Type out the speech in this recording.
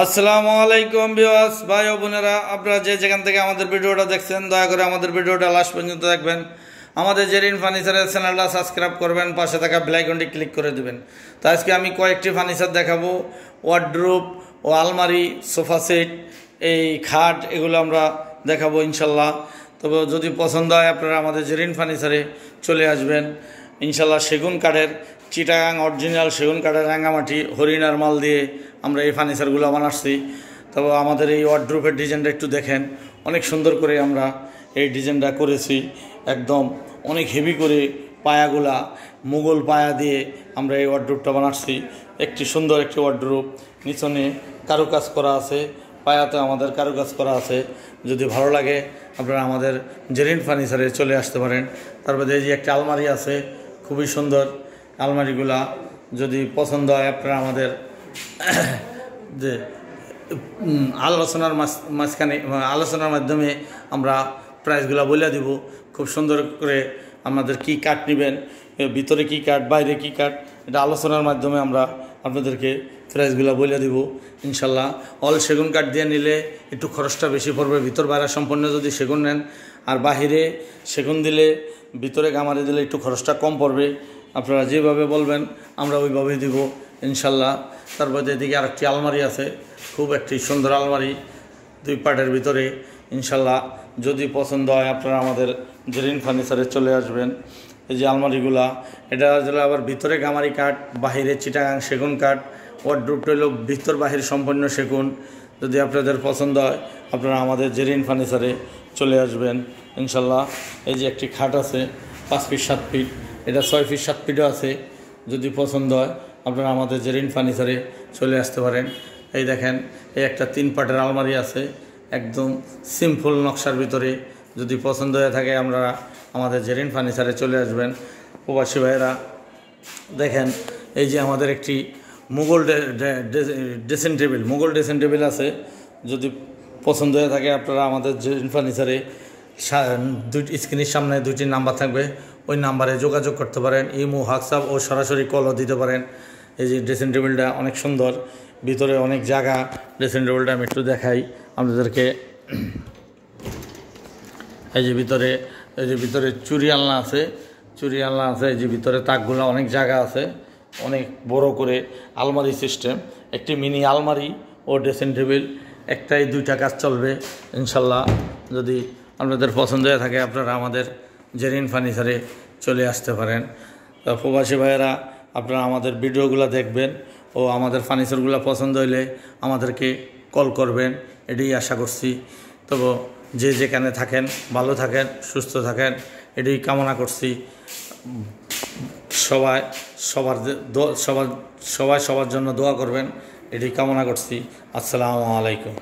আসসালামু আলাইকুম ভিউয়ার্স ভাই ও বোনেরা, আপনারা যে যেখান থেকে আমাদের ভিডিওটা দেখছেন দয়া করে আমাদের ভিডিওটা লাস্ট পর্যন্ত দেখবেন। আমাদের জেরিন ফার্নিচারের চ্যানেলটা সাবস্ক্রাইব করবেন, পাশে থাকা বেল আইকনটি ক্লিক করে দেবেন। তো আজকে আমি কয়েকটি ফার্নিচার দেখাবো, ওয়ার্ডরোব ও আলমারি, সোফা সেট, এই খাট, এগুলো আমরা দেখাবো ইনশাল্লাহ। তবে যদি পছন্দ হয় আপনারা আমাদের জেরিন ফার্নিচারে চলে আসবেন ইনশাল্লাহ। সেগুন কাঠের, চিটাগাং অরিজিনাল সেগুন কাঠের রাঙামাটি হরিণার মাল দিয়ে আমরা এই ফার্নিচারগুলো বানাচ্ছি। তবে আমাদের এই ওয়ার্ডরোবের ডিজাইনটা একটু দেখেন, অনেক সুন্দর করে আমরা এই ডিজাইনটা করেছি। একদম অনেক হেভি করে পায়াগুলা মুঘল পায়া দিয়ে আমরা এই ওয়ার্ডরোবটা বানাচ্ছি। একটি সুন্দর একটি ওয়ার্ডরোব, নিচনে কারুকাজ করা আছে, পায়াতে আমাদের কারুকাজ করা আছে। যদি ভালো লাগে আপনারা আমাদের জেরিন ফার্নিচারে চলে আসতে পারেন। তারপরে এই যে একটা আলমারি আছে, খুবই সুন্দর আলমারিগুলা। যদি পছন্দ হয় আপনারা আমাদের যে আলোচনার মাধ্যমে আমরা প্রাইসগুলো বলে দিব। খুব সুন্দর করে আমাদের কি কাঠ নেবেন, ভিতরে কি কাঠ, বাইরে কি কাঠ, এটা আলোচনার মাধ্যমে আমরা আপনাদেরকে প্রাইসগুলো বলে দিব ইনশাল্লাহ। অল সেগুন কাঠ দিয়ে নিলে একটু খরচটা বেশি পড়বে, ভিতর বাইরে সম্পূর্ণ যদি সেগুন নেন। আর বাহিরে সেগুন দিলে, ভিতরে গামারি দিলে একটু খরচটা কম পড়বে। আপনারা যেভাবে বলবেন আমরা ওইভাবেই দিব ইনশাল্লাহ। তারপরে এদিকে আরেকটি আলমারি আছে, খুব একটি সুন্দর আলমারি, 2 পার্টের ভিতরে ইনশাল্লাহ। যদি পছন্দ হয় আপনারা আমাদের জেরিন ফার্নিচারে চলে আসবেন। এই যে আলমারিগুলা, এটা হলো আবার ভিতরে গামারি কাঠ, বাহিরে চিটাগাং সেগুন কাঠ। ওয়ার্ডরোবটা হলো ভিতর বাহির সম্পূর্ণ সেগুন। যদি আপনাদের পছন্দ হয় আপনারা আমাদের জেরিন ফার্নিচারে চলে আসবেন ইনশাল্লাহ। এই যে একটি খাট আছে 5 ফিট 7 ফিট, এটা 6 ফিট 7 ফিটও আছে। যদি পছন্দ হয় আপনারা আমাদের জেরিন ফার্নিচারে চলে আসতে পারেন। এই দেখেন, এই একটা 3 পার্টের আলমারি আছে, একদম সিম্পল নকশার ভিতরে। যদি পছন্দ হয়ে থাকে আমরা আমাদের জেরিন ফার্নিচারে চলে আসবেন। প্রবাসী ভাইয়েরা দেখেন, এই যে আমাদের একটি মুঘল ড্রেসিং টেবিল আছে। যদি পছন্দ হয়ে থাকে আপনারা আমাদের জেরিন ফার্নিচারে স্ক্রিনের সামনে 2টি নাম্বার থাকবে, ওই নাম্বারে যোগাযোগ করতে পারেন। ইমো, হোয়াটসঅ্যাপ ও সরাসরি কলও দিতে পারেন। এই যে ড্রেসিং টেবিলটা অনেক সুন্দর, ভিতরে অনেক জায়গা। ড্রেসিং টেবিলটা আমি একটু দেখাই আপনাদেরকে। এই যে ভিতরে চুরি আলনা আছে। এই যে ভিতরে তাকগুলো অনেক জায়গা আছে, অনেক বড় করে আলমারি সিস্টেম। একটি মিনি আলমারি ও ড্রেসিং টেবিল, একটাই 2টা কাজ চলবে ইনশাল্লাহ। যদি আপনাদের পছন্দ হয়ে থাকে আপনারা আমাদের জেরিন ফার্নিচারে চলে আসতে পারেন। প্রবাসী ভাইয়েরা আপনারা আমাদের ভিডিওগুলো দেখবেন ও আমাদের ফার্নিচারগুলো পছন্দ হলে আমাদেরকে কল করবেন, এটাই আশা করছি। তবে যে যেখানে থাকেন ভালো থাকেন, সুস্থ থাকেন, এটাই কামনা করছি। সবার জন্য দোয়া করবেন, এটাই কামনা করছি। আসসালামু আলাইকুম।